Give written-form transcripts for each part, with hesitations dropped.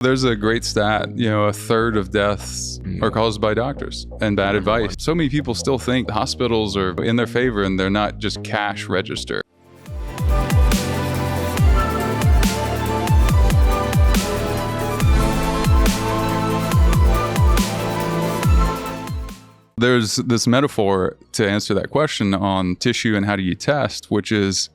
There's a great stat, a third of deaths are caused by doctors and bad advice. So many people still think the hospitals are in their favor and they're not just cash register. There's this metaphor to answer that question on tissue and how do you test, which is,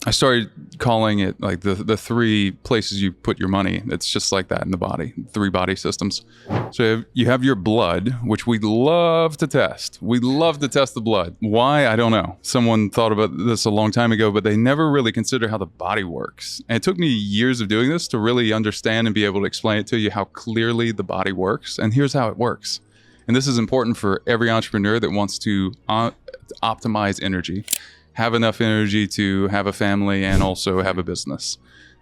I started calling it like the three places you put your money. It's just like that in the body, 3 body systems. So you have your blood, which we love to test. We love to test the blood. Why? I don't know. Someone thought about this a long time ago, but they never really consider how the body works. And it took me years of doing this to really understand and be able to explain it to you how clearly the body works. And here's how it works. And this is important for every entrepreneur that wants to optimize energy. Have enough energy to have a family and also have a business.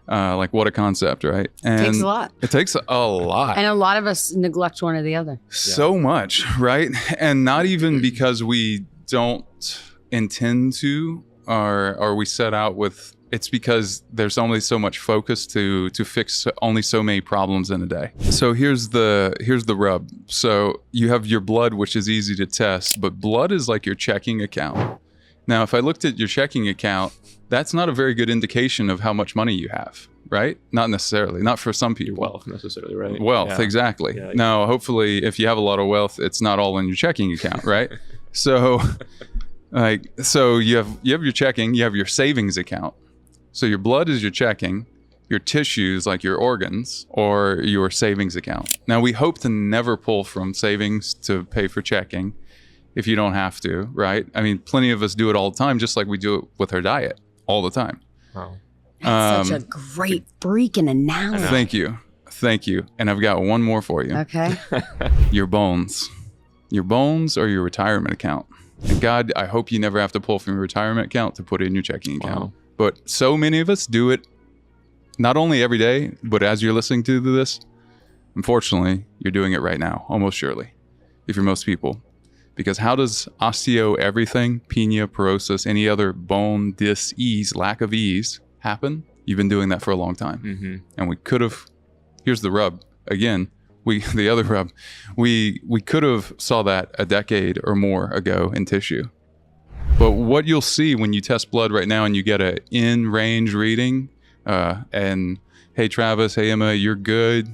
Like what a concept, right? And it takes a lot. It takes a lot. And a lot of us neglect one or the other. So much, right? And not even because we don't intend to or we set out with, it's because there's only so much focus to fix only so many problems in a day. So here's the rub. So you have your blood, which is easy to test, but blood is like your checking account. Now, if I looked at your checking account, that's not a very good indication of how much money you have, right? Not necessarily, not for some people. Wealth necessarily, right? Wealth, exactly. Yeah, now, hopefully, if you have a lot of wealth, it's not all in your checking account, right? So you have your checking, you have your savings account. So your blood is your checking, your tissues, like your organs, or your savings account. Now, we hope to never pull from savings to pay for checking. If you don't have to, right? I mean, plenty of us do it all the time, just like we do it with our diet all the time. Wow. That's such a great freaking analogy. Thank you. And I've got one more for you. Okay. Your bones. Your bones or your retirement account. And God, I hope you never have to pull from your retirement account to put it in your checking account. Wow. But so many of us do it not only every day, but as you're listening to this, unfortunately, you're doing it right now, almost surely, if you're most people. Because how does osteo everything, pinia, porosis, any other bone dis-ease, lack of ease happen? You've been doing that for a long time. Mm-hmm. And we could have, here's the rub, again, we could have saw that a decade or more ago in tissue. But what you'll see when you test blood right now and you get a in-range reading, and hey Travis, hey Emma, you're good.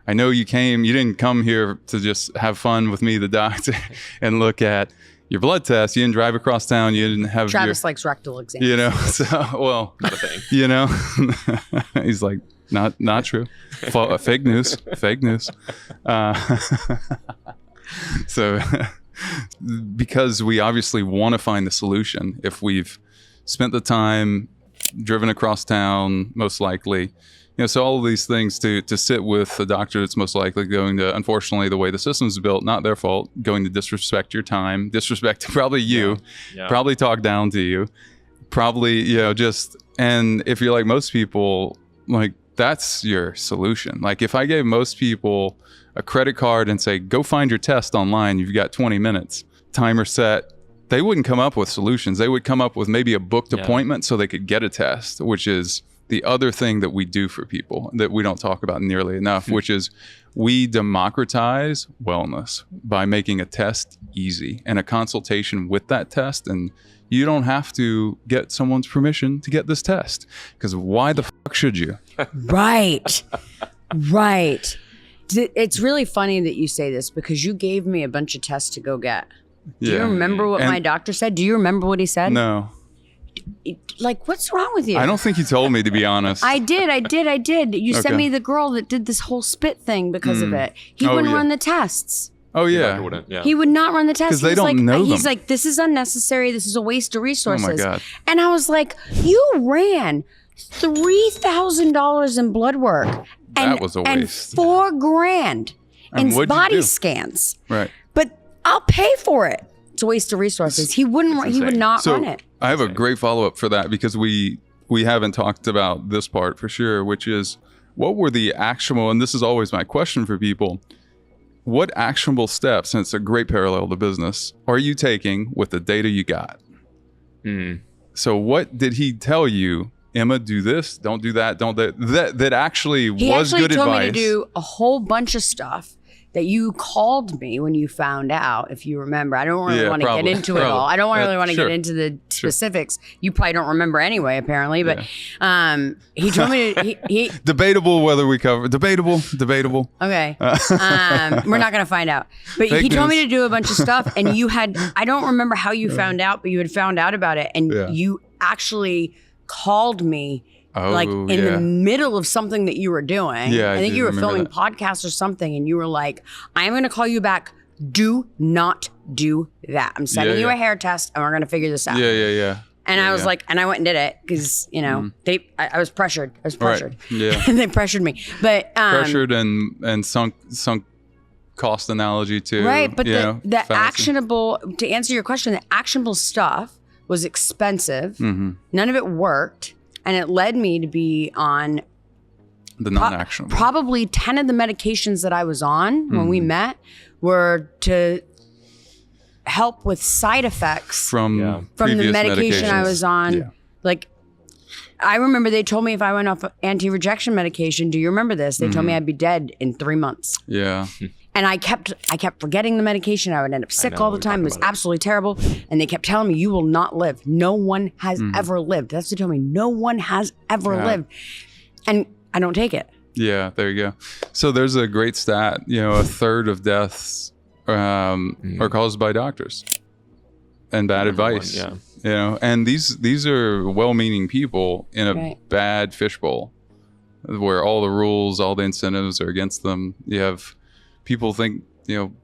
I know you didn't come here to just have fun with me, the doctor, and look at your blood test. You didn't drive across town. You didn't have Travis likes rectal exams. So, well, Not a thing. He's like, not true. Fake news. So, because we obviously want to find the solution, if we've spent the time, driven across town, most likely, so all of these things to sit with a doctor that's most likely going to, unfortunately, the way the system's built, not their fault, going to disrespect your time, disrespect probably you, probably talk down to you, probably, and if you're like most people, like that's your solution. Like if I gave most people a credit card and say, go find your test online, you've got 20 minutes, timer set, they wouldn't come up with solutions. They would come up with maybe a booked appointment so they could get a test, which is the other thing that we do for people that we don't talk about nearly enough, which is we democratize wellness by making a test easy and a consultation with that test. And you don't have to get someone's permission to get this test, because why the fuck should you? Right. It's really funny that you say this, because you gave me a bunch of tests to go get. Do you remember what my doctor said? Do you remember what he said? No. Like, what's wrong with you? I don't think he told me, to be honest. I did. You sent me the girl that did this whole spit thing because of it. He wouldn't run the tests. Oh, yeah. He would not run the tests. Because they don't know them. He's like, this is unnecessary. This is a waste of resources. Oh, my God. And I was like, you ran $3,000 in blood work. That was a waste. And $4,000 in body scans. Right. But I'll pay for it. It's a waste of resources. He would not run it. I have a great follow-up for that, because we haven't talked about this part for sure, which is what were the actionable, and this is always my question for people, what actionable steps, and it's a great parallel to business, are you taking with the data you got? So what did he tell you Emma, do this, don't do that, don't that actually he was actually good told advice. me to do a whole bunch of stuff that you called me when you found out, if you remember. I don't really want to get into it all. I don't really want to get into the specifics. You probably don't remember anyway, apparently. But he told me to... He debatable whether we cover... Debatable. Okay. We're not going to find out. But he told me to do a bunch of stuff, and you had... I don't remember how you found out, but you had found out about it, and you actually called me in the middle of something that you were doing. Yeah, I think you were filming that. podcasts or something, and you were like, I'm going to call you back. Do not do that. I'm sending you a hair test, and we're going to figure this out. Yeah. And I was like, and I went and did it because, you know, I was pressured. Right. Yeah. And they pressured me. But pressured and sunk cost analogy too. Right. But the fallacy. actionable, to answer your question, the actionable stuff was expensive. None of it worked. And it led me to be on the non-actionable. Probably 10 of the medications that I was on when we met were to help with side effects from the medication I was on. Yeah. Like, I remember they told me if I went off anti-rejection medication, do you remember this? They told me I'd be dead in 3 months. Yeah. And I kept forgetting the medication. I would end up sick all the time. It was absolutely terrible. And they kept telling me, you will not live. No one has ever lived. That's what they told me. No one has ever lived. And I don't take it. Yeah, there you go. So there's a great stat, a third of deaths are caused by doctors and bad advice. And these are well-meaning people in a bad fishbowl where all the rules, all the incentives are against them. You have people think,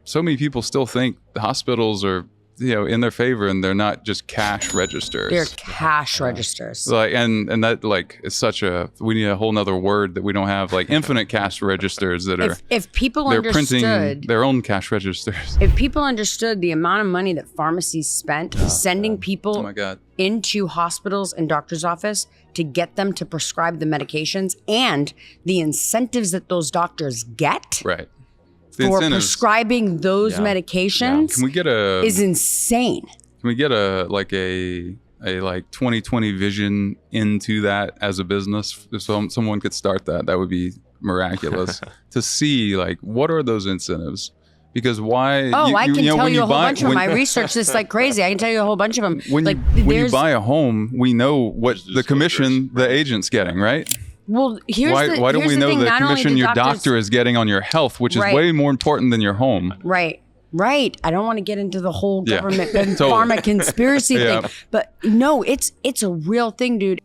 so many people still think the hospitals are, in their favor, and they're not just cash registers. They're cash registers. Like, and that is such we need a whole nother word that we don't have, like infinite cash registers that are, if people they're understood, printing their own cash registers. If people understood the amount of money that pharmacies spent sending people into hospitals and doctor's office to get them to prescribe the medications and the incentives that those doctors get. Right. For prescribing those medications Can we get is insane. Can we get a 2020 vision into that as a business? If someone could start that would be miraculous to see what are those incentives? Because why? I can tell you a whole bunch of them. I researched this like crazy. I can tell you a whole bunch of them. When you buy a home, we know what the commission the agent's getting, right? Well, why don't we know the commission your doctor is getting on your health, which is way more important than your home? Right. I don't want to get into the whole government and pharma conspiracy thing, but no, it's a real thing, dude.